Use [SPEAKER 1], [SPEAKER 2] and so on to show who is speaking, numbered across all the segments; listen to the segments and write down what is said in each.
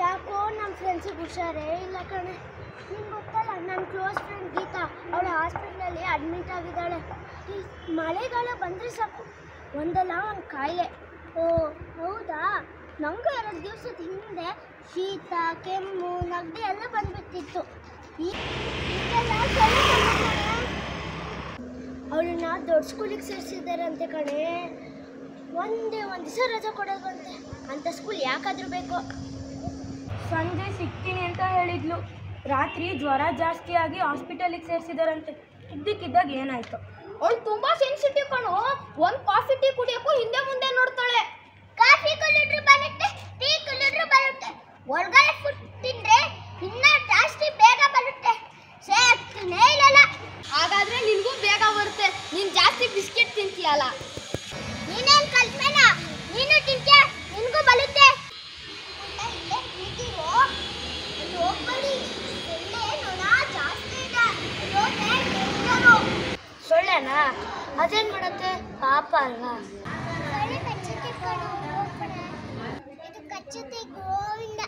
[SPEAKER 1] ಯಾಕೋ ನಮ್ಮ ಫ್ರೆಂಡ್ಸಿಗೆ ಹುಷಾರೇ ಇಲ್ಲ ಕಣೆ. ನಿಂಗೆ ಗೊತ್ತಲ್ಲ, ನನ್ನ ಕ್ಲೋಸ್ ಫ್ರೆಂಡ್ ಗೀತಾ, ಅವಳು ಹಾಸ್ಪಿಟ್ಲಲ್ಲಿ ಅಡ್ಮಿಟ್ ಆಗಿದ್ದಾಳೆ. ಈ ಮಳೆಗಾಲ ಬಂದರೆ ಸಾಕು ಒಂದಲ್ಲ ಒಂದು ಕಾಯಿಲೆ. ಓ ಹೌದಾ, ನನಗೂ 2 ದಿವಸದ ಹಿಂದೆ ಶೀತ, ಕೆಮ್ಮು, ನೆಗಡಿ ಎಲ್ಲ ಬಂದ್ಬಿಟ್ಟಿತ್ತು. ಅವಳನ್ನ ದೊಡ್ಡ ಸ್ಕೂಲಿಗೆ ಸೇರಿಸಿದ್ದಾರಂತೆ ಕಣೆ. ಒಂದೇ ಒಂದು ದಿವಸ ರಜೆ ಕೊಡೋದಂತೆ. ಅಂಥ ಸ್ಕೂಲ್ ಯಾಕಾದರೂ ಬೇಕು?
[SPEAKER 2] ಸಂಜೆ ಸಿಗ್ತೀನಿ ಅಂತ ಹೇಳಿದ್ಲು. ರಾತ್ರಿ ಜ್ವರ ಜಾಸ್ತಿ ಆಗಿ ಹಾಸ್ಪಿಟಲಿಗೆ ಸೇರಿಸಿದಾರಂತೆ. ಇದ್ದಕ್ಕಿದ್ದಾಗ ಏನಾಯ್ತು?
[SPEAKER 1] ಅವಳು ತುಂಬಾ ಸೆನ್ಸಿಟಿವ್ ಕಣೋ. ಒಂದು ಕಾಫಿ ಟೀ ಕುಡಿಯೋಕ್ಕೂ ಹಿಂದೆ ಮುಂದೆ ನೋಡ್ತಾಳೆ. ಕಾಫಿ ಕುಡಿದ್ರು ಬರುತ್ತೆ, ಟೀ ಕುಡಿದ್ರು ಬರುತ್ತೆ, ಒಳಗಡೆ ಫುಡ್ ತಿಂದ್ರೆ ಇನ್ನ ಜಾಸ್ತಿ ಬೇಗ ಬರುತ್ತೆ. ಸೇರ್ತೀನಿ ಇಲ್ಲ. ಹಾಗಾದ್ರೆ ನಿನ್ಗೂ ಬೇಗ ಬರುತ್ತೆ. ನೀನು ಜಾಸ್ತಿ ಬಿಸ್ಕೆಟ್ ತಿಂತೀಯಲ್ಲ. ನೀನೇನು ಕಲ್ಪನ, ನೀನು ತಿಂತೀಯ, ನಿನಗೂ ಬರುತ್ತೆ. ಸೊಳ್ಳೆನಾ? ಅದೇನು ಮಾಡುತ್ತೆ? ಪಾಪ ಅಲ್ವಾ? ಇದು ಕಚ್ಚುತ್ತೆ ಗೋವಿಂದ.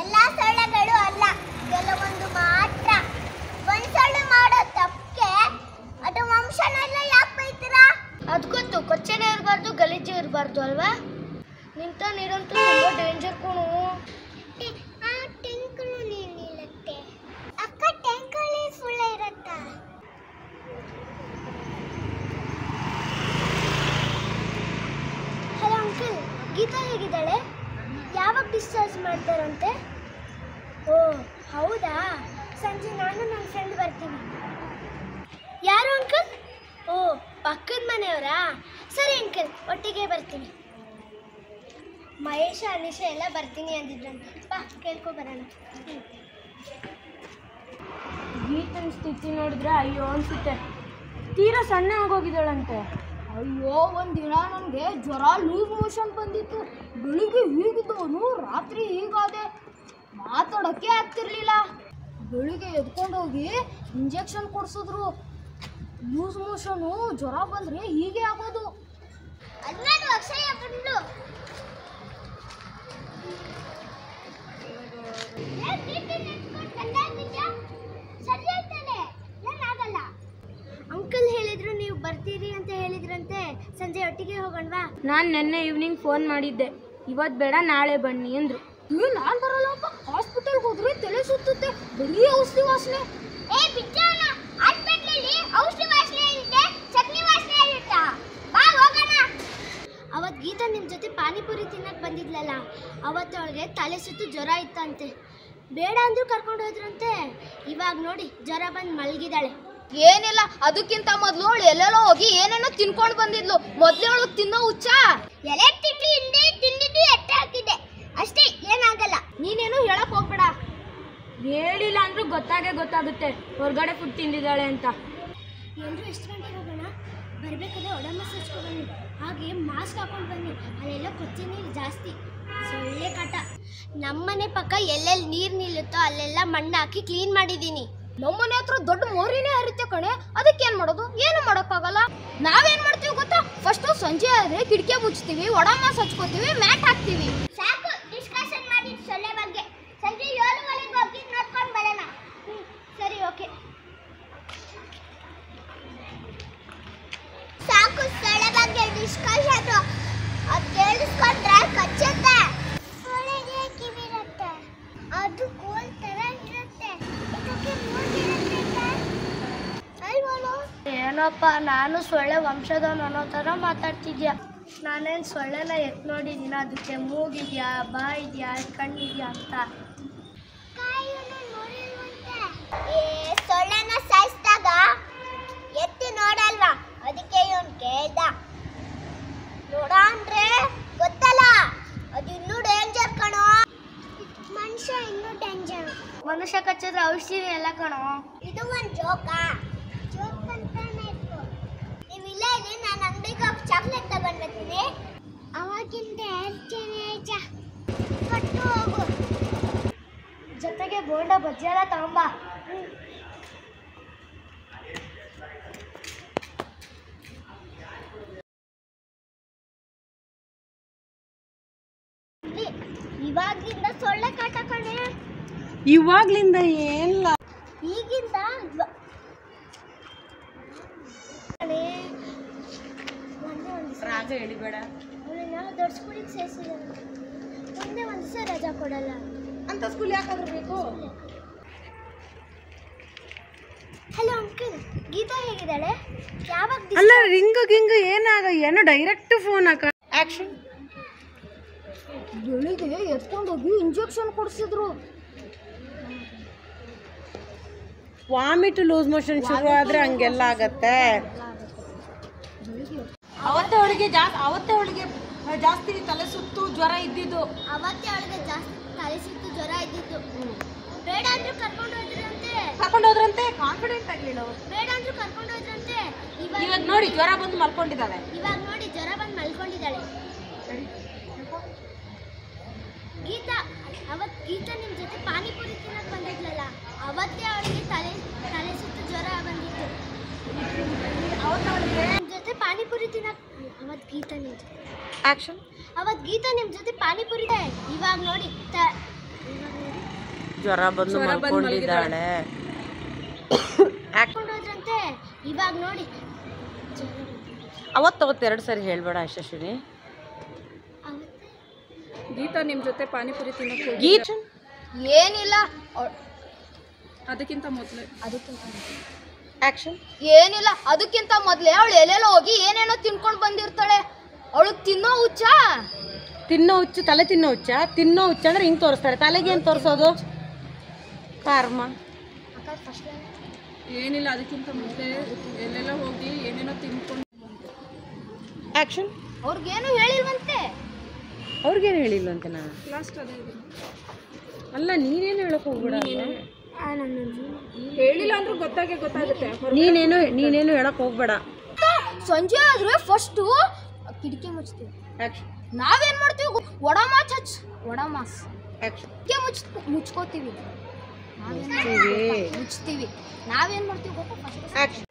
[SPEAKER 1] ಎಲ್ಲ ಸೊಳ್ಳೆಗಳು ಅಲ್ಲ, ಕೆಲವೊಂದು ಮಾತ್ರ. ಒಂದು ಸೊಳ್ಳೆ ಮಾಡೋ ತಪ್ಪಿಗೆ ಅದು ವಂಶನೆಲ್ಲ ಯಾಕೆ ಬೈತೀರಾ? ಅದು ಗೊತ್ತು, ಕೊಚ್ಚೆನೇ ಇರಬಾರ್ದು, ಗಲೀಜು ಇರಬಾರ್ದು ಅಲ್ವಾ? ನಿಂತ ನೀರಂತೂ ತುಂಬ ಡೇಂಜರ್ ಕಣು. ಆ ಟ್ಯಾಂಕರು ನೀರು ನಿಲ್ಲುತ್ತೆ. ಅಕ್ಕ, ಟ್ಯಾಂಕಲ್ಲಿ ಸುಳ್ಳೆ ಇರುತ್ತಾ? ಹಲೋ ಅಂಕಲ್, ಗೀತಾ ಹೇಗಿದ್ದಾಳೆ? ಯಾವಾಗ ಡಿಸ್ಚಾರ್ಜ್ ಮಾಡ್ತಾರಂತೆ? ಓ ಹೌದಾ, ಸಂಜೆ ನಾನು ನನ್ನ ಫ್ರೆಂಡ್ ಬರ್ತೀನಿ. ಯಾರು ಅಂಕಲ್? ಓ ಪಕ್ಕದ ಮನೆಯವರಾ? ಸರಿ ಅಂಕಲ್, ಒಟ್ಟಿಗೆ ಬರ್ತೀನಿ. ಮಹೇಶ, ಅನಿಶಾ ಎಲ್ಲ ಬರ್ತೀನಿ ಅಂದಿದ್ರಂತೆ. ಬಾ ಕೇಳ್ಕೊ ಬರೋಣ.
[SPEAKER 2] ಗೀತನ ಸ್ಥಿತಿ ನೋಡಿದ್ರೆ ಅಯ್ಯೋ ಅನ್ಸುತ್ತೆ. ತೀರಾ ಸಣ್ಣ ಆಗೋಗಿದ್ದಾಳಂತೆ.
[SPEAKER 1] ಅಯ್ಯೋ, ಒಂದಿನ ನನಗೆ ಜ್ವರ, ಲೂಸ್ ಮೋಷನ್ ಬಂದಿತ್ತು. ಬೆಳಿಗ್ಗೆ ಹೀಗಿದ್ದವನು ರಾತ್ರಿ ಹೀಗಾದೆ. ಮಾತಾಡೋಕ್ಕೆ ಆಗ್ತಿರ್ಲಿಲ್ಲ. ಬೆಳಿಗ್ಗೆ ಎದ್ಕೊಂಡೋಗಿ ಇಂಜೆಕ್ಷನ್ ಕೊಡಿಸಿದ್ರು. ಲೂಸ್ ಮೋಷನು ಜ್ವರ ಬಂದರೆ ಹೀಗೆ ಆಗೋದು. ಅದನ್ನು ಅಕ್ಷಯ ಬಂದು ಅಂಕಲ್ ಹೇಳಿದ್ರು ನೀವು ಬರ್ತೀರಿ ಅಂತ ಹೇಳಿದ್ರಂತೆ. ಸಂಜೆ ಒಟ್ಟಿಗೆ ಹೋಗೋಣವಾ?
[SPEAKER 2] ನಾನು ನಿನ್ನೆ ಈವ್ನಿಂಗ್ ಫೋನ್ ಮಾಡಿದ್ದೆ. ಇವತ್ತು ಬೇಡ ನಾಳೆ ಬನ್ನಿ ಅಂದರು.
[SPEAKER 1] ನಾನು ಬರಲ್ಲಪ್ಪ. ಹಾಸ್ಪಿಟಲ್ಗೆ ಹೋದ್ರೆ ತಲೆ ಸುತ್ತುತ್ತೆ, ಬರೀ ಔಷಧಿ ವಾಸನೆ. ಹಾಸ್ಪಿಟಲಲ್ಲಿ ಔಷಧಿ ವಾಸನೆ ಇರುತ್ತೆ, ಚಟ್ನಿ ವಾಸನೆ ಇರುತ್ತಾ? ಬಾ ಹೋಗೋಣ. ಅವತ್ತು ಗೀತಾ ನಿಮ್ಮ ಜೊತೆ ಪಾನಿಪುರಿ ತಿನ್ನಕ್ಕೆ ಬಂದಿದ್ಲಲ್ಲ, ಅವತ್ತು ಅವಳಿಗೆ ತಲೆ ಸುತ್ತು ಜ್ವರ ಇತ್ತಂತೆ. ಬೇಡ ಅಂದ್ರೂ ಕರ್ಕೊಂಡು ಹೋದ್ರಂತೆ. ಇವಾಗ ನೋಡಿ ಜ್ವರ ಬಂದು ಮಲಗಿದಾಳೆ. ಏನಿಲ್ಲ, ಅದಕ್ಕಿಂತ ಮೊದಲು ಅವಳು ಎಲ್ಲೆಲ್ಲೋ ಹೋಗಿ ಏನೇನೋ ತಿನ್ಕೊಂಡು ಬಂದಿದ್ಲು. ಮೊದಲೇ ಅವಳು ತಿನ್ನೋ ಹುಚ್ಚ. ಎಲೆ ತಿಂಡಿ ಹಿಂದೆ ತಿಂದಿದ್ದು ಎಟ್ಟೆ ಹಾಕಿದೆ ಅಷ್ಟೇ, ಏನಾಗಲ್ಲ. ನೀನೇನು ಹೇಳಕ್ ಹೋಗ್ಬೇಡ.
[SPEAKER 2] ಹೇಳಿಲ್ಲ ಅಂದ್ರೂ ಗೊತ್ತಾಗುತ್ತೆ ಹೊರಗಡೆ ಫುಡ್ ತಿಂದಿದ್ದಾಳೆ ಅಂತ.
[SPEAKER 1] ಎಲ್ಲರೂ ಎಷ್ಟು ಗಂಟೆಗೆ ಹೋಗೋಣ? ಬರಬೇಕಾದ್ರೆ ಒಡಮಸ್ ಹಚ್ಕೊ ಬನ್ನಿ, ಹಾಗೆ ಮಾಸ್ಕ್ ಹಾಕೊಂಡು ಬನ್ನಿ. ಅಲ್ಲೆಲ್ಲ ಕೊಚ್ಚೆ ನೀರು ಜಾಸ್ತಿ, ಸೊಳ್ಳೆ ಕಾಟ. ನಮ್ಮನೆ ಪಕ್ಕ ಎಲ್ಲೆಲ್ಲಿ ನೀರು ನಿಲ್ಲುತ್ತೋ ಅಲ್ಲೆಲ್ಲ ಮಣ್ಣು ಹಾಕಿ ಕ್ಲೀನ್ ಮಾಡಿದ್ದೀನಿ. ನಮ್ಮನೆ ಹತ್ರ ದೊಡ್ಡ ಮೋರಿನೇ ಹರಿತೆ ಕಣೆ. ಅದಕ್ಕೇನು ಮಾಡೋದು? ಏನು ಮಾಡೋಕ್ಕಾಗಲ್ಲ. ನಾವೇನು ಮಾಡ್ತೀವಿ ಗೊತ್ತಾ? ಫಸ್ಟು ಸಂಜೆ ಆದರೆ ಕಿಟಕಿ ಮುಚ್ತೀವಿ, ಒಡಮಾಸ್ ಹಚ್ಕೋತೀವಿ, ಮ್ಯಾಟ್ ಹಾಕ್ತೀವಿ. ಸಾಕು ಡಿಸ್ಕಷನ್ ಮಾಡಿ ಸೊಳ್ಳೆ ಬಗ್ಗೆ. ಸಂಜೆ 7 ಹೋಗಿ ನೋಡ್ಕೊಂಡು ಬರೋಣ. ಸರಿ, ಓಕೆ. ಸಾಕು ಸೊಳ್ಳೆ ಬಗ್ಗೆ ಡಿಸ್ಕಷನ್. ಅದು ಕೇಳಿಸ್ಕೊಂಡ್ರೆ ಕಚ್ಚುತ್ತೆ. ಸೊಳ್ಳೆಗೆ ಕಿವಿರುತ್ತೆ, ಅದು ಕೋಲ್ ಥರ ಇರುತ್ತೆ. ಇದಕ್ಕೆ ಮೂಗಿರುತ್ತೆ ಅಲ್ವೋ? ಏನಪ್ಪ, ನಾನು ಸೊಳ್ಳೆ ವಂಶದವನು ಅನ್ನೋ ಥರ ಮಾತಾಡ್ತಿದ್ಯಾ. ನಾನೇನು ಸೊಳ್ಳೆನ ಎತ್ ನೋಡಿದ್ದೀನ? ಅದಕ್ಕೆ ಮೂಗಿದ್ಯಾ, ಬಾಯಿದ್ಯಾ, ಕಣ್ಣಿದ್ಯಾ ಅಂತ. ಸೊಳ್ಳೆನ ಸಾಯಿಸಿದಾಗ ಎತ್ತಿ ನೋಡಲ್ವಾ? ಅದಕ್ಕೆ ಇವನು ಕೇಳ್ದ. ನೋಡ ಅಂದ್ರೆ ಗೊತ್ತಲ್ಲ, ಅದು ಇನ್ನೂ ಡೇಂಜರ್ ಕಣೋ. ಮನುಷ್ಯ ಇನ್ನೂ ಡೇಂಜರ್. ಮನುಷ್ಯ ಕಚ್ಚಿದ್ರೆ ಔಷಧಿ ಎಲ್ಲ ಕಣೋ. ಇದು ಒಂದು ಜೋಕಾ? ಜೋಕ್ ಅಂತಾನೆ ಇತ್ತು. ನೀವು ಇಲ್ಲೇ ಇರಿ, ನಾನು ಅಂಗಡಿಗೆ ಹೋಗಿ ಚಾಕ್ಲೇಟ್ ತಗೊಂಡ್ಬರ್ತೀನಿ. ಅವಾಗಿಂದ ಹೇಳ್ತೇನೆ, ಕೊಟ್ಟು ಹೋಗು. ಜೊತೆಗೆ ಬೋಂಡ ಬಜ್ಜಿ ಎಲ್ಲ ತಗೊಂಬ. ಇವಾಗಿಂದ ಸೊಳ್ಳೆ ಕಾಟ ಕಣೆ.
[SPEAKER 3] ಇವಾಗ್ಲಿಂದ ಏನಿಲ್ಲ
[SPEAKER 1] ಈಗಿಂದ ಕಣೆ. ಒಂದೇ ಒಂದು
[SPEAKER 3] ರಾಜ ಹೇಳಿಬೇಡ
[SPEAKER 1] ಅವಳನ್ನ ದೊಡ್ಡ ಸ್ಕೂಲಿಗೆ ಸೇರಿಸಿದ್ದಾರೆ. ಒಂದೇ ಒಂದು ದಿವಸ ರಜಾ ಕೊಡಲ್ಲ
[SPEAKER 3] ಅಂತ ಸ್ಕೂಲ್ ಯಾಕಾದ್ರೂ ಬೇಕು.
[SPEAKER 1] ಹಲೋ ಅಂಕಲ್, ಗೀತಾ ಹೇಗಿದ್ದಾಳೆ? ಯಾವಾಗ
[SPEAKER 3] ಅಲ್ಲ ರಿಂಗ್ ಗಿಂಗ್ ಏನೋ ಡೈರೆಕ್ಟ್ ಫೋನ್ ಹಾಕ. ಆಕ್ಷನ್.
[SPEAKER 2] ಬೆಳಿಗ್ಗೆ ಎತ್ಕೊಂಡೋಗಿ ಇಂಜೆಕ್ಷನ್ ಕೊಡಿಸಿದ್ರು.
[SPEAKER 3] ವಾಮಿಟ್ ಲೂಸ್ ಮೋಷನ್ ಶುರು ಆದ್ರೆ ಹಂಗೆಲ್ಲ ಆಗತ್ತೆ. ಅವತ್ತೇ ಅವಳಿಗೆ ಜಾಸ್ತಿ ತಲೆ ಸುತ್ತು ಜ್ವರ ಇದ್ದಿದ್ದು.
[SPEAKER 1] ಅವತ್ತೇ ಅವಳಿಗೆ ಜಾಸ್ತಿ ತಲೆ ಸುತ್ತು ಜ್ವರ ಇದ್ದಿದ್ದು. ಬೇಡ ಅಂದ್ರೂ ಕರ್ಕೊಂಡು
[SPEAKER 3] ಹೋದ್ರಂತೆ ಕಾನ್ಫಿಡೆಂಟ್ ಆಗಿಲ್ಲ.
[SPEAKER 1] ಬೇಡ ಅಂದ್ರೂ ಕರ್ಕೊಂಡು ಹೋದ್ರಂತೆ.
[SPEAKER 3] ಇವಾಗ ನೋಡಿ ಜ್ವರ ಬಂದು ಮಲ್ಕೊಂಡಿದ್ದಾಳೆ.
[SPEAKER 1] ಗೀತಾ ನಿಮ್ ಜೊತೆ ಪಾನಿಪುರಿ ತಿನ್ನಕ್ ಬಂದಿದ್ಲಲ್ಲ, ಅವತ್ತೇ ಅವಳಿಗೆ ತಲೆ ಸುತ್ತು ಜ್ವರ ಬಂದಿತ್ತು. ನಿಮ್ ಜೊತೆ ಪಾನಿಪುರಿ ತಿನ್ನಕ್ ಅವತ್ ಗೀತಾ ನಿಮ್ ಜೊತೆ ಪಾನಿಪುರಿ. ಇವಾಗ ನೋಡಿ
[SPEAKER 3] ಜ್ವರ ಬಂದು ಮಲ್ಕೊಂಡಿದ್ದಾಳೆ.
[SPEAKER 1] ಹೋದ್ರಂತೆ. ಇವಾಗ ನೋಡಿ
[SPEAKER 3] ಅವತ್ತು 2 ಸರಿ ಹೇಳ್ಬೇಡ ಯಶಸ್ವಿನಿ.
[SPEAKER 2] ಗೀತಾ ನಿಮ್ಮ ಜೊತೆ ಪಾನಿಪುರಿ ತಿನ್ನಕ್ಕೆ
[SPEAKER 3] ಗೀತ್
[SPEAKER 2] ಏನಿಲ್ಲ. ಅದಕ್ಕಿಂತ ಮೊದಲೇ
[SPEAKER 3] ಆಕ್ಷನ್.
[SPEAKER 2] ಏನಿಲ್ಲ, ಅದಕ್ಕಿಂತ ಮೊದಲೇ ಅವಳು ಎಲ್ಲೆಲ್ಲ ಹೋಗಿ ಏನೇನೋ ತಿನ್ಕೊಂಡು ಬಂದಿರ್ತಾಳೆ. ಅವಳು ತಿನ್ನೋ ಹುಚ್ಚ
[SPEAKER 3] ತಲೆ ತಿನ್ನೋ ಹುಚ್ಚ ಅಂದ್ರೆ ಹಿಂಗ್ ತೋರಿಸ್ತಾರೆ. ತಲೆಗೆ ಏನ್ ತೋರಿಸೋದು? ಕರ್ಮ.
[SPEAKER 2] ಏನಿಲ್ಲ, ಅದಕ್ಕಿಂತ ಮೊದಲೇ ಎಲ್ಲೆಲ್ಲ ಹೋಗಿ ಏನೇನೋ ತಿನ್ಕೊಂಡು.
[SPEAKER 3] ಆಕ್ಷನ್.
[SPEAKER 1] ಅವ್ರಿಗೇನು ಹೇಳಿಲ್ವಂತೆ.
[SPEAKER 3] ಅವ್ರಿಗೇನು ಹೇಳಿಲ್ವಂತೆ ನಾನು.
[SPEAKER 2] ಲಾಸ್ಟ್ ಅದೇ
[SPEAKER 3] ಅಲ್ಲ ನೀನೇನು ಹೇಳಕ್ ಹೋಗ್ಬೇಡ.
[SPEAKER 2] ಹೇಳಿಲ್ಲ ಅಂದ್ರೂ ಗೊತ್ತಾಗುತ್ತೆ.
[SPEAKER 3] ನೀನೇನು ಹೇಳಕ್ ಹೋಗ್ಬೇಡ.
[SPEAKER 2] ಸಂಜೆ ಆದ್ರೆ ಫಸ್ಟು ಕಿಟಕಿ ಮುಚ್ತೀವಿ.
[SPEAKER 3] ಆಕ್ಷನ್.
[SPEAKER 2] ನಾವೇನ್ ಮಾಡ್ತೀವಿ? ಒಡಮಾಸ್ ಮುಚ್ಕೋತೀವಿ. ಮುಚ್ತೀವಿ. ನಾವೇನ್ ಮಾಡ್ತೀವಿ ಗೊತ್ತಾ?
[SPEAKER 3] ಆಕ್ಷನ್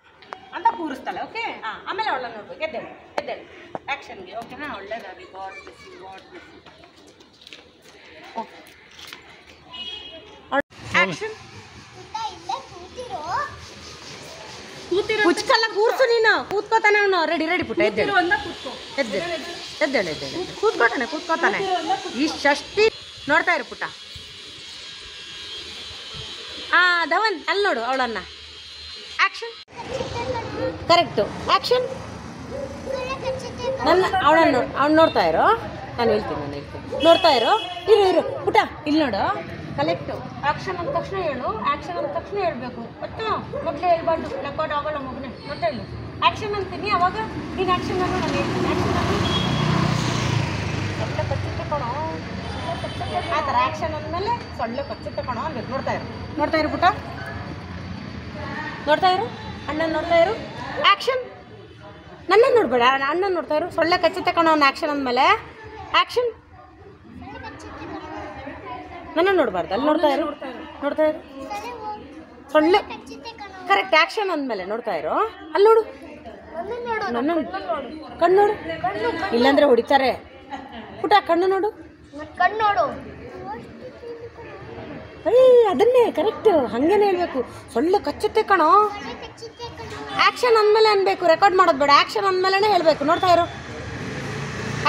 [SPEAKER 3] ಅಂತ ಕೂರಿಸ್ತಾಳೆ. ಓಕೆ, ಆಮೇಲೆ ಅವಳ ನೋಡ್ಬೇಕು. ಎದ್ದೇಳು ಆಕ್ಷನ್ಗೆ. ಓಕೆನಾ? ಒಳ್ಳೇದಾಗಿ. God bless you. Okay action. ಕುಚ್ಕಲ್ಲ ಕೂರ್ಸು ನೀನು. ಕೂತ್ಕೋತಾನೆ ಅವನು. ರೆಡಿ ಪುಟ್ಟ. ಎದ್ದೇಳು. ಕೂತ್ಕೋತಾನೆ. ಈ ಷಷ್ಠಿ ನೋಡ್ತಾ ಇರು ಪುಟ್ಟ. ಧವನ್ ಅಲ್ಲಿ ನೋಡು ಅವಳನ್ನ. ಆಕ್ಷನ್. ಕರೆಕ್ಟು. ಆಕ್ಷನ್. ಅವ್ನು ನೋಡ್ತಾ ಇರೋ. ನಾನು ಹೇಳ್ತೀನಿ. ನೋಡ್ತಾ ಇರೋ. ಇರು ಪುಟ್ಟ ಇಲ್ಲಿ ನೋಡು. ಕಲೆಕ್ಟು. ಆಕ್ಷನ್ ಅಂದ ತಕ್ಷಣ ಹೇಳು. ಆಕ್ಷನ್ ಅಂದ ತಕ್ಷಣ ಹೇಳ್ಬೇಕು. ಒಟ್ಟು ಮೊದಲೇ ಹೇಳ್ಬಾರ್ದು. ರೆಕಾರ್ಡ್ ಆಗೋಲ್ಲ ಮಗನೇ. ಮತ್ತೆ ಹೇಳು. ಆಕ್ಷನ್ ಅಂತೀನಿ, ಅವಾಗ ನೀನು ಆಕ್ಷನ್ ನಾನು ಹೇಳ್ತೀನಿ. ಆಕ್ಷನ್ ಸೊಳ್ಳೆ ಕಚ್ಚುತ್ತೆ ಕಣೋ. ಆ ಥರ ಆಕ್ಷನ್ ಅಂದಮೇಲೆ ಸೊಳ್ಳೆ ಕಚ್ಚುತ್ತೆ ಕಣೋ ಅನ್ಬೇಕು. ನೋಡ್ತಾ ಇರು ಪುಟ್ಟ. ನೋಡ್ತಾ ಇರು. ಅಣ್ಣನ ನೋಡ್ತಾ ಇರು. ಆಕ್ಷನ್. ನನ್ನ ನೋಡ್ಬೇಡ, ಅಣ್ಣನ ನೋಡ್ತಾ ಇರು. ಸೊಳ್ಳೆ ಕಚ್ಚುತ್ತೆ ಕಣೋ ಅವ್ನು ಆಕ್ಷನ್ ಅಂದಮೇಲೆ. ಆಕ್ಷನ್. ನನ್ನ ನೋಡಬಾರ್ದು. ಅಲ್ಲಿ ನೋಡ್ತಾ ಇರು. ಸೊಳ್ಳೆ ಕರೆಕ್ಟ್. ಆಕ್ಷನ್ ಅಂದಮೇಲೆ ನೋಡ್ತಾ ಇರು. ಅಲ್ಲಿ ನೋಡು. ನನ್ನ ಕಣ್ಣು ನೋಡು. ಇಲ್ಲಾಂದ್ರೆ ಹೊಡಿತಾರೆ ಪುಟ. ಕಣ್ಣು ನೋಡು. ಅದನ್ನೇ ಕರೆಕ್ಟ್ ಹಂಗೇನೆ ಹೇಳ್ಬೇಕು. ಸೊಳ್ಳೆ ಕಚ್ಚುತ್ತೆ ಕಣೋ. ಆಕ್ಷನ್ ಅಂದಮೇಲೆ ಅನ್ಬೇಕು. ರೆಕಾರ್ಡ್ ಮಾಡೋದು ಬೇಡ. ಆಕ್ಷನ್ ಅಂದಮೇಲೆ ಹೇಳ್ಬೇಕು. ನೋಡ್ತಾ ಇರು.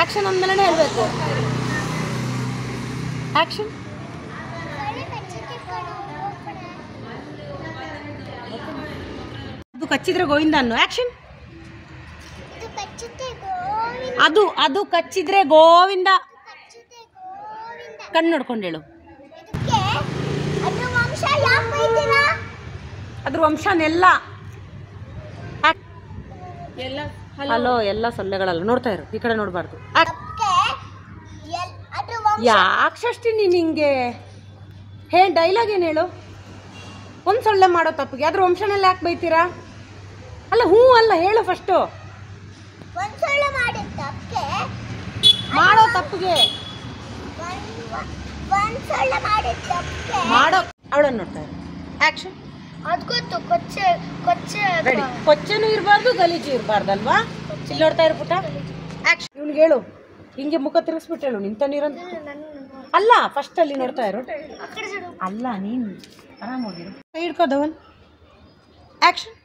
[SPEAKER 3] ಆಕ್ಷನ್ ಅಂದಮೇಲೆ ಹೇಳ್ಬೇಕು. ಆಕ್ಷನ್. ಅದು ಕಚ್ಚಿದ್ರೆ ಗೋವಿಂದ ಅನ್ನು. ಆಕ್ಷನ್. ಅದು ಕಚ್ಚಿದ್ರೆ ಗೋವಿಂದ. ಕಣ್ಣು ನೋಡ್ಕೊಂಡು ಹೇಳು. ಅದ್ರ ವಂಶನೆಲ್ಲ. ಹಲೋ. ಎಲ್ಲ ಸೊಳ್ಳೆಗಳಲ್ಲ. ನೋಡ್ತಾ ಇರು. ಈ ಕಡೆ ನೋಡಬಾರ್ದು. ಯಾಕೆ ಷಷ್ಠಿ ನೀನು ಹಿಂಗೆ ಡೈಲಾಗ್ ಏನು ಹೇಳು? ಒಂದು ಸೊಳ್ಳೆ ಮಾಡೋ ತಪ್ಪಿಗೆ ಅದ್ರ ವಂಶನೆಲ್ಲ ಯಾಕೆ ಬೈತೀರಾ? ಅಲ್ಲ ಅಲ್ಲ ಹೇಳು ಫಸ್ಟು. ಮಾಡೋ ತಪ್ಪಿಗೆ ಮಾಡೋ ಅವಳನ್ನು ನೋಡ್ತಾ ಇರು. ಆಕ್ಷನ್. ರೆಡಿ. ಕೊಚ್ಚೆನೂ ಇರಬಾರ್ದು, ಗಲೀಜು ಇರಬಾರ್ದಲ್ವಾ? ಇಲ್ಲಿ ನೋಡ್ತಾ ಇರು ಪುಟ್ಟ. ಆಕ್ಷನ್. ಇವ್ನಿಗೆ ಹೇಳು. ಹಿಂಗೆ ಮುಖ ತಿರುಗಿಸ್ಬಿಟ್ಟು ಹೇಳು. ನಿಂತ ನೀರಂತ ಅಲ್ಲ ಫಸ್ಟಲ್ಲಿ ನೋಡ್ತಾ ಇರು. ಅಲ್ಲ ನೀನು ಆರಾಮಾಗಿರು. ಕೈ ಹಿಡ್ಕೋದವನ್. ಆ್ಯಕ್ಷನ್.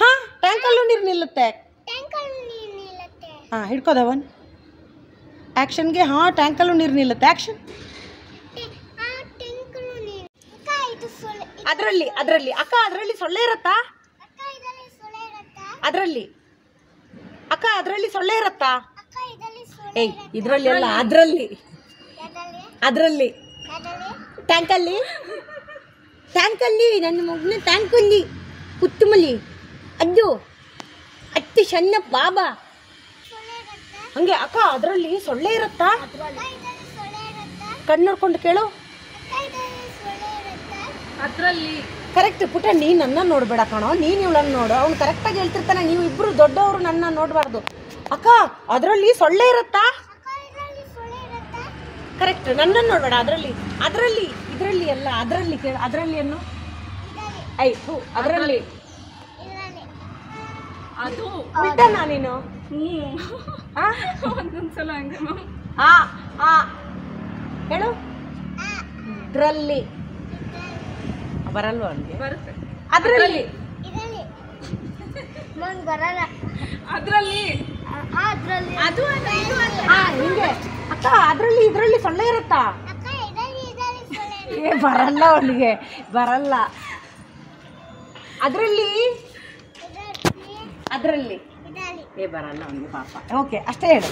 [SPEAKER 3] ಹಾಂ ಟ್ಯಾಂಕಲ್ಲೂ ನೀರು ನಿಲ್ಲುತ್ತೆ. ಹಾಂ ಹಿಡ್ಕೋದವನ್. ಆ್ಯಕ್ಷನ್ಗೆ ಹಾಂ ಟ್ಯಾಂಕಲ್ಲೂ ನೀರು ನಿಲ್ಲುತ್ತೆ. ಆ್ಯಕ್ಷನ್. ಅದರಲ್ಲಿ ಅಕ್ಕ ಅದರಲ್ಲಿ ಸೊಳ್ಳೆ ಇರತ್ತಾ? ಅದರಲ್ಲಿ ಅಕ್ಕ ಅದರಲ್ಲಿ ಸೊಳ್ಳೆ ಇರತ್ತಾ? ಏಯ್ ಇದರಲ್ಲಿ ಅಲ್ಲ, ಅದರಲ್ಲಿ ಟ್ಯಾಂಕಲ್ಲಿ ನನ್ನ ಮಗನ ಟ್ಯಾಂಕಲ್ಲಿ ಕುತ್ತುಮಲಿ ಅದು ಅತ್ತಿ ಸಣ್ಣ ಬಾಬಾ ಹಂಗೆ. ಅಕ್ಕ ಅದರಲ್ಲಿ ಸೊಳ್ಳೆ ಇರತ್ತಾ? ಕಣ್ಣು ನೋಡ್ಕೊಂಡು ಕೇಳು.
[SPEAKER 2] ಅದರಲ್ಲಿ
[SPEAKER 3] ಕರೆಕ್ಟ್ ಪುಟ. ನೀನು ನನ್ನ ನೋಡಬೇಡ ಕಣೋ, ನೀನು ಇವಳನ್ನು ನೋಡು. ಅವ್ನು ಕರೆಕ್ಟಾಗಿ ಹೇಳ್ತಿರ್ತಾನೆ. ನೀವು ಇಬ್ಬರು ದೊಡ್ಡವರು ನನ್ನ ನೋಡಬಾರ್ದು. ಅಕ್ಕ ಅದರಲ್ಲಿ ಸೊಳ್ಳೆ ಇರತ್ತಾ? ಕರೆಕ್ಟ್. ನನ್ನನ್ನು ನೋಡಬೇಡ. ಅದರಲ್ಲಿ ಇದರಲ್ಲಿ ಅಲ್ಲ, ಅದರಲ್ಲಿ ಕೇಳು. ಅದರಲ್ಲಿ ಅನ್ನು ಆಯ್ತು. ಅದರಲ್ಲಿ
[SPEAKER 2] ಅದು
[SPEAKER 3] ಬಿಟ್ಟ ನಾನೇನು
[SPEAKER 2] ಒಂದೊಂದ್ಸಲ ಹಂಗೆ
[SPEAKER 3] ಹೇಳು. ಇದರಲ್ಲಿ ಬರಲ್ವ ಅವನಿಗೆ?
[SPEAKER 2] ಬರುತ್ತೆ.
[SPEAKER 3] ಅದರಲ್ಲಿ
[SPEAKER 1] ಬರಲ್ಲ.
[SPEAKER 2] ಅದರಲ್ಲಿ ಅದು
[SPEAKER 3] ಹಿಂಗೆ. ಅಕ್ಕ ಅದರಲ್ಲಿ ಇದರಲ್ಲಿ ಸೊಳ್ಳೆ ಇರುತ್ತಾ? ಏ ಬರಲ್ಲ ಅವನಿಗೆ, ಬರಲ್ಲ. ಅದರಲ್ಲಿ ಏ ಬರಲ್ಲ ಅವನಿಗೆ ಪಾಪ. ಓಕೆ ಅಷ್ಟೇ ಹೇಳು.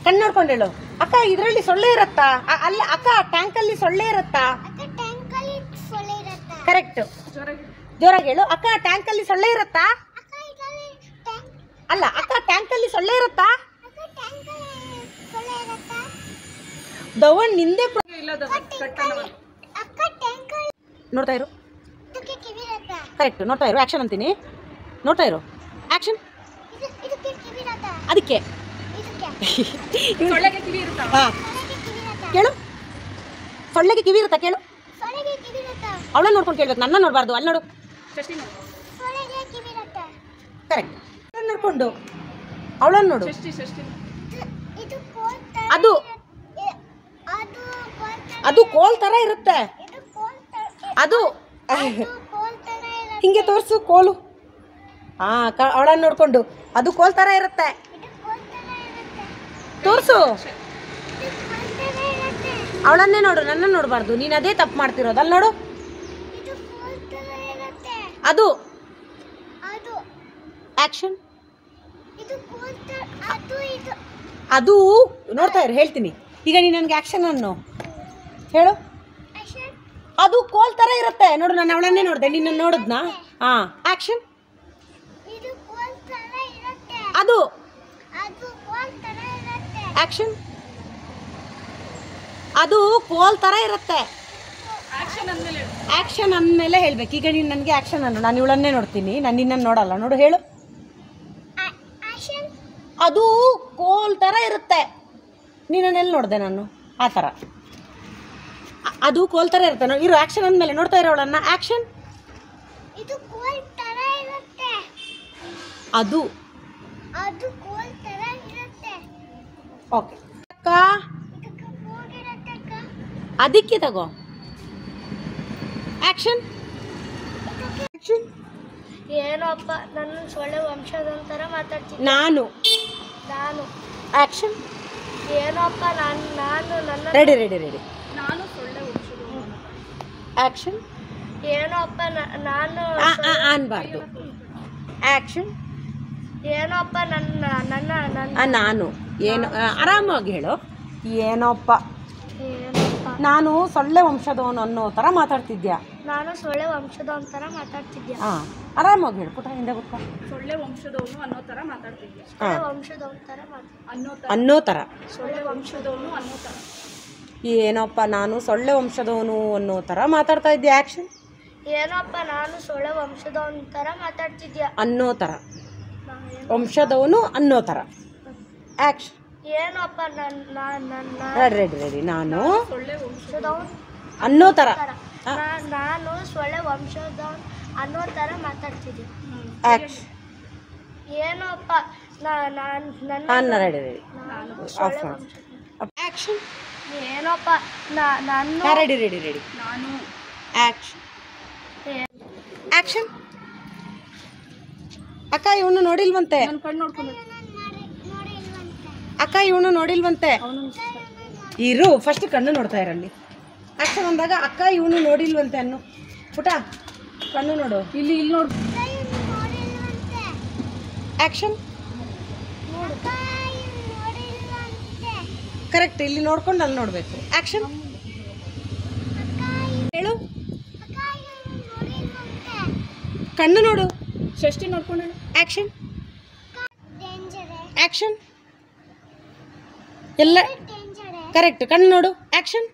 [SPEAKER 3] ಕಣ್ಣು ನೋಡ್ಕೊಂಡು ಹೇಳು. ಅಕ್ಕ ಇದರಲ್ಲಿ ಸೊಳ್ಳೆ ಇರತ್ತಾ? ಅಲ್ಲ ಅಕ್ಕ ಟ್ಯಾಂಕಲ್ಲಿ ಸೊಳ್ಳೆ ಇರತ್ತಾ? ಕರೆಕ್ಟ್. ಜೋರಾಗಿ ಹೇಳು. ಅಕ್ಕ ಟ್ಯಾಂಕಲ್ಲಿ ಸೊಳ್ಳೆ ಇರತ್ತಾ? ಅಲ್ಲ ಅಕ್ಕ ಟ್ಯಾಂಕಲ್ಲಿ ಸೊಳ್ಳೆ ಇರತ್ತಾ? ದವನ್ ನಿಂದೆ ನೋಡ್ತಾ ಇರು. ಕರೆಕ್ಟ್. ನೋಡ್ತಾ ಇರು. ಆ್ಯಕ್ಷನ್ ಅಂತೀನಿ. ನೋಡ್ತಾ ಇರು. ಆ್ಯಕ್ಷನ್. ಅದಕ್ಕೆ ಹಾಂ ಕೇಳು. ಸೊಳ್ಳೆಗೆ ಕಿವಿ ಇರುತ್ತಾ ಕೇಳು. ಅವಳನ್ನ ನೋಡ್ಕೊಂಡು ಕೇಳ್ಬೇಕು, ನನ್ನ ನೋಡಬಾರ್ದು. ಅಲ್ಲಿ ನೋಡು. ಕರೆಕ್ಟ್. ನೋಡ್ಕೊಂಡು ಅವಳನ್ನು ನೋಡು. ಅದು ಕೋಲ್ ಥರ ಇರುತ್ತೆ. ಅದು ಹಿಂಗೆ ತೋರಿಸು ಕೋಲು. ಹಾಂ ಅವಳನ್ನು ನೋಡ್ಕೊಂಡು ಅದು ಕೋಲ್ ಥರ ಇರುತ್ತೆ. ತೋರಿಸು. ಅವಳನ್ನೇ ನೋಡು, ನನ್ನ ನೋಡಬಾರ್ದು. ನೀನು ಅದೇ ತಪ್ಪು ಮಾಡ್ತಿರೋದು. ಅಲ್ಲಿ ನೋಡು. ಅದು ಆ್ಯಕ್ಷನ್. ಅದು ನೋಡ್ತಾ ಇರು, ಹೇಳ್ತೀನಿ. ಈಗ ನೀನು ನನಗೆ ಆ್ಯಕ್ಷನ್ ಅನ್ನು ಹೇಳು. ಅದು ಕೋಲ್ ಥರ ಇರುತ್ತೆ ನೋಡು. ನಾನು ಅವಳನ್ನೇ ನೋಡಿದೆ, ನಿನ್ನ ನೋಡಿದ್ನಾ? ಹಾಂ ಆ್ಯಕ್ಷನ್. ಅದು ಆ್ಯಕ್ಷನ್. ಅದು ಕೋಲ್ ಥರ ಇರುತ್ತೆ. ಆ್ಯಕ್ಷನ್ ಅಂದಮೇಲೆ ಹೇಳ್ಬೇಕು. ಈಗ ನೀನು ನನಗೆ ಆ್ಯಕ್ಷನ್ ಅನ್ನು. ನಾನು ಇವಳನ್ನೇ ನೋಡ್ತೀನಿ, ನಾನು ನಿನ್ನನ್ನು ನೋಡಲ್ಲ. ನೋಡು ಹೇಳು. ಅದು ಕೋಲ್ ಥರ ಇರುತ್ತೆ. ನೀನನ್ನೆಲ್ಲಿ ನೋಡಿದೆ ನಾನು? ಆ ಥರ ಅದು ಕೋಲ್ ಥರ ಇರುತ್ತೆ. ಇರು. ಆ್ಯಕ್ಷನ್ ಅಂದಮೇಲೆ ನೋಡ್ತಾ ಇರೋಳನ್ನ. ಆ್ಯಕ್ಷನ್. ಅದು ಓಕೆ ಅಕ್ಕ. ಅದಕ್ಕೆ ತಗೋ. ಆ್ಯಕ್ಷನ್.
[SPEAKER 1] ಏನಪ್ಪ ನನ್ನ ಸೊಳ್ಳೆ ವಂಶದಂತರ ಮಾತಾಡ್ತೀನಿ
[SPEAKER 3] ನಾನು. ಆ್ಯಕ್ಷನ್.
[SPEAKER 1] ಏನಪ್ಪ ನಾನು ನನ್ನ
[SPEAKER 3] ರೆಡಿ.
[SPEAKER 2] ನಾನು ಸೊಳ್ಳೆ ವಂಶದವನು.
[SPEAKER 3] ಆ್ಯಕ್ಷನ್.
[SPEAKER 1] ಏನಪ್ಪ ನಾನು
[SPEAKER 3] ಅನ್ಬಾರ್ದು. ಆ್ಯಕ್ಷನ್.
[SPEAKER 1] ಏನಪ್ಪ
[SPEAKER 3] ನಾನು ಏನು ಆರಾಮಾಗಿ ಹೇಳು. ಏನಪ್ಪ ನಾನು ಸೊಳ್ಳೆ ವಂಶದವನು ಅನ್ನೋ ಥರ ಮಾತಾಡ್ತಿದ್ಯಾ?
[SPEAKER 1] ನಾನು ಸೊಳ್ಳೆ ವಂಶದವನ ಥರ ಮಾತಾಡ್ತಿದ್ಯಾ?
[SPEAKER 3] ಹಾಂ ಆರಾಮಾಗಿ ಹೇಳು ಪುಟ. ಹಿಂದೆ ಗೊತ್ತಾ?
[SPEAKER 2] ಸೊಳ್ಳೆ ವಂಶದವನು ಅನ್ನೋ ಥರ ಮಾತಾಡ್ತಿದ್ಯಾ?
[SPEAKER 1] ಸೊಳ್ಳೆ ವಂಶದವನ ಥರ
[SPEAKER 3] ಅನ್ನೋ ಥರ.
[SPEAKER 2] ಸೊಳ್ಳೆ ವಂಶದವನು ಅನ್ನೋ ಥರ.
[SPEAKER 3] ಏನಪ್ಪ ನಾನು ಸೊಳ್ಳೆ ವಂಶದವನು ಅನ್ನೋ ಥರ ಮಾತಾಡ್ತಾ ಇದ್ದೆ. ಆ್ಯಕ್ಷನ್.
[SPEAKER 1] ಏನಪ್ಪ ನಾನು ಸೊಳ್ಳೆ ವಂಶದವನ ಥರ ಮಾತಾಡ್ತಿದ್ಯಾ?
[SPEAKER 3] ಅನ್ನೋ ಥರ. ವಂಶದವನು ಅನ್ನೋ ಥರ. ಆ್ಯಕ್ಷನ್.
[SPEAKER 1] ಏನಪ್ಪ
[SPEAKER 3] ರೆಡಿ. ನಾನು
[SPEAKER 2] ಸೊಳ್ಳೆ
[SPEAKER 1] ವಂಶದವನು
[SPEAKER 3] ಅನ್ನೋ ಥರ.
[SPEAKER 1] ನಾನು ಸೊಳ್ಳೆ ವಂಶದವನು ಅನ್ನೋ ಥರ ಮಾತಾಡ್ತಿದ್ದೆ.
[SPEAKER 3] ಆ್ಯಕ್ಷನ್.
[SPEAKER 1] ಏನಪ್ಪ
[SPEAKER 3] ರೆಡಿ.
[SPEAKER 1] ಸೊಳ್ಳೆ ವಂಶ
[SPEAKER 3] ಆ್ಯಕ್ಷನ್.
[SPEAKER 2] ಏನೋಪ್ಪ ನಾನು
[SPEAKER 3] ರೆಡಿ ರೆಡಿ ರೆಡಿ.
[SPEAKER 2] ನಾನು
[SPEAKER 3] ಆ್ಯಕ್ಷನ್. ಆ್ಯಕ್ಷನ್. ಅಕ್ಕ ಇವನು ನೋಡಿಲ್ವಂತೆ.
[SPEAKER 2] ನನ್ನ ಕಣ್ಣು ನೋಡ್ಕೊಂಡು
[SPEAKER 3] ಅಕ್ಕ ಇವನು ನೋಡಿಲ್ವಂತೆ. ಇರು ಫಸ್ಟ್ ಕಣ್ಣು ನೋಡ್ತಾ ಇರಲ್ಲಿ. ಆ್ಯಕ್ಷನ್ ಅಂದಾಗ ಅಕ್ಕ ಇವನು ನೋಡಿಲ್ವಂತೆ ಅನ್ನು. ಪುಟ ಕಣ್ಣು ನೋಡು.
[SPEAKER 2] ಇಲ್ಲಿ ನೋಡು.
[SPEAKER 3] ಆ್ಯಕ್ಷನ್. ಕರೆಕ್ಟ್. ಇಲ್ಲಿ ನೋಡ್ಕೊಂಡು ಅಲ್ಲಿ ನೋಡಬೇಕು. ಆ್ಯಕ್ಷನ್. ಹೇಳು. ಕಣ್ಣು ನೋಡು.
[SPEAKER 2] ಷಷ್ಠಿ ನೋಡ್ಕೊಂಡು.
[SPEAKER 3] ಆ್ಯಕ್ಷನ್. ಆ್ಯಕ್ಷನ್. ಎಲ್ಲ ಕರೆಕ್ಟ್. ಕಣ್ಣು ನೋಡು. ಆ್ಯಕ್ಷನ್.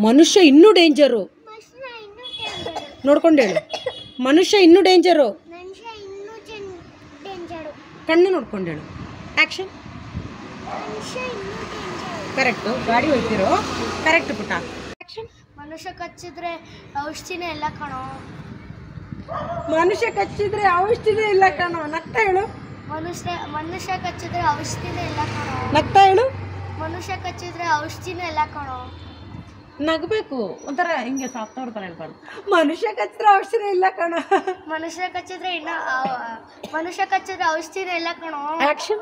[SPEAKER 3] ಮನುಷ್ಯ ಇನ್ನೂ ಡೇಂಜರು. ನೋಡ್ಕೊಂಡು ಹೇಳು. ಮನುಷ್ಯ ಇನ್ನೂ ಡೇಂಜರು. ಕಣ್ಣು ನೋಡ್ಕೊಂಡು ಹೇಳು. ಆ್ಯಕ್ಷನ್. ಕರೆಕ್ಟು. ಗಾಡಿ ಹೋಗ್ತಿರೋ. ಕರೆಕ್ಟ್ ಪುಟ. ಆ್ಯಕ್ಷನ್.
[SPEAKER 2] ಮನುಷ್ಯ ಕಚ್ಚಿದ್ರೆ ಔಷಧಿನೇ ಎಲ್ಲ ಕಣೋ.
[SPEAKER 3] ಮನುಷ್ಯ ಕಚ್ಚಿದ್ರೆ ಔಷಧಿನೇ ಇಲ್ಲ ಕಣೋ. ನಗ್ತಾ ಹೇಳು.
[SPEAKER 2] ಮನುಷ್ಯ ಕಚ್ಚಿದ್ರೆ ಔಷಧಿನೇ ಇಲ್ಲ ಕಣೋ.
[SPEAKER 3] ನಗ್ತಾ ಹೇಳು.
[SPEAKER 2] ಮನುಷ್ಯ ಕಚ್ಚಿದ್ರೆ ಔಷಧಿನೇ ಇಲ್ಲ ಕಣೋ.
[SPEAKER 3] ನಗಬೇಕು. ಒಂಥರ ಹಿಂಗೆ ಸಾಫ್ಟ್ನವ್ರ ಥರ ಹೇಳ್ಬಾರ್ದು. ಮನುಷ್ಯ ಕಚ್ಚಿದ್ರೆ ಔಷಧಿನೇ ಇಲ್ಲ ಕಣೋ.
[SPEAKER 2] ಮನುಷ್ಯ ಕಚ್ಚಿದ್ರೆ ಔಷಧಿನೇ ಇಲ್ಲ ಕಣೋ.
[SPEAKER 3] ಆ್ಯಕ್ಷನ್.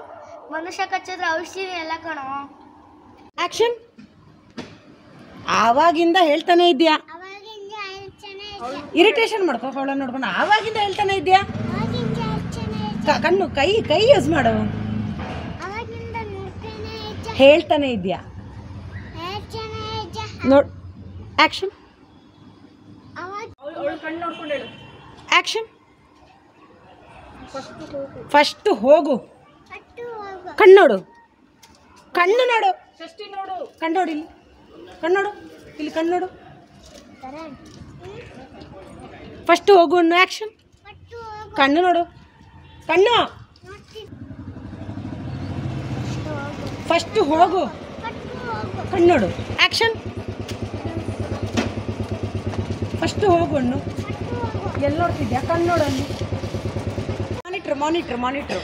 [SPEAKER 2] ಮನುಷ್ಯ ಕಚ್ಚಿದ್ರೆ ಔಷಧಿನೇ ಇಲ್ಲ ಕಣೋ.
[SPEAKER 3] ಆ್ಯಕ್ಷನ್. ಆವಾಗಿಂದ ಹೇಳ್ತಾನೆ ಇದೆಯಾ. ಇರಿಟೇಷನ್ ಮಾಡ್ಕೋ. ಅವಳ ನೋಡ್ಕೊಂಡು ಆವಾಗಿಂದ ಹೇಳ್ತಾನೆ ಇದೆಯಾ. ಕಣ್ಣು ಕೈ ಕೈ ಯೂಸ್ ಮಾಡು. ಹೇಳ್ತಾನೆ ಇದೆಯಾ ನೋಡ್. ಆ್ಯಕ್ಷನ್.
[SPEAKER 2] ಕಣ್ಣು ನೋಡ್ಕೊಂಡು ಹೇಳು.
[SPEAKER 3] ಆ್ಯಕ್ಷನ್. ಫಸ್ಟ್ ಹೋಗು. ಕಣ್ಣು ನೋಡು. ಕಣ್ಣು ನೋಡು.
[SPEAKER 2] ಷಷ್ಠಿ ನೋಡು.
[SPEAKER 3] ಕಣ್ಣು ನೋಡಿ. ಇಲ್ಲಿ ಕಣ್ಣು ನೋಡು. ಇಲ್ಲಿ ಕಣ್ಣು ನೋಡು. ಫಸ್ಟ್ ಹೋಗು. ಆ್ಯಕ್ಷನ್. ಕಣ್ಣು ನೋಡು. ಕಣ್ಣು. ಫಸ್ಟ್ ಹೋಗು. ಕಣ್ಣು ನೋಡು. ಆ್ಯಕ್ಷನ್. ಫಸ್ಟ್ ಹೋಗು ಅಣ್ಣು. ಎಲ್ಲಿ ನೋಡ್ತಿದ್ಯಾ. ಕಣ್ಣು ನೋಡು ಅಲ್ಲಿ. Monitor monitor monitor.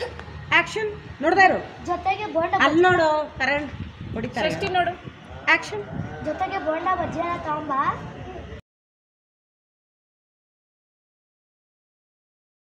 [SPEAKER 3] ಆ್ಯಕ್ಷನ್. ನೋಡ್ತಾ ಇರು.
[SPEAKER 2] ಜೊತೆಗೆ ಬೋಂಡ
[SPEAKER 3] ಅಲ್ಲಿ ನೋಡು. ಕರೆಂಟ್ ಹೊಡಿತಾರೆ.
[SPEAKER 2] ಷಷ್ಠಿ ನೋಡು.
[SPEAKER 3] ಆ್ಯಕ್ಷನ್.
[SPEAKER 2] ಜೊತೆಗೆ ಬೋಂಡ ಬಜ್ಜಿ ಎಲ್ಲ ತಗೊಂಬ.